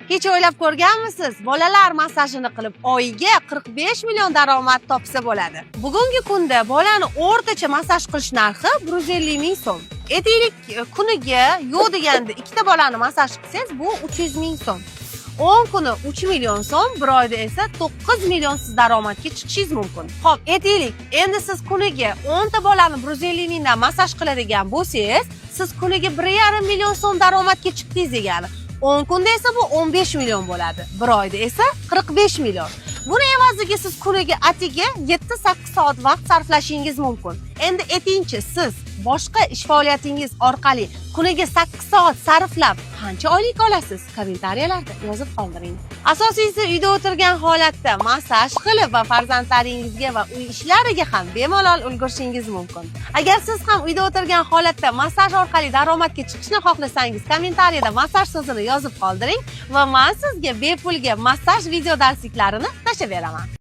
Hech o'ylab ko'rganmisiz? Bolalar massajini qilib oyiga 45 million daromad topsa bo'ladi. Bugungi kunda bolani o'rtacha massaj qilish narxi 150 ming so'm. Aytaylik, kuniga yo'q deganda ikkita bolani massaj qilsangiz, bu 300 ming so'm. 10 kuni 3 million so'm, bir oyda esa 9 million siz daromadga chiqishingiz mumkin. Xo'p, aytaylik, endi siz kuniga 10 ta bolani 150 mingdan massaj qiladigan bo'lsangiz, siz kuniga 1,5 million so'm daromadga chiqdingiz degani. 10 kunda esa bu 15 million bo'ladi. Bir oyda esa 45 million. Buni evaziga siz kuniga atiga 7-8 soat vaqt sarflashingiz mumkin. Endi aytingchi, siz boshqa ish faoliyatingiz orqali kuniga 8 soat sarflab qancha oylik olasiz? Kommentariyalarda yozib qoldiring. Asosiysi uyda o'tirgan holatda massaj qilib va farzandlaringizga va uy ishlariga ham bemalol ulgurishingiz mumkin. Agar siz ham uyda o'tirgan holatda massaj orqali daromadga chiqishni xohlasangiz, kommentariyada massaj so'zini yozib qoldiring va men sizga bepulga massaj video darsliklarini tashlab beraman.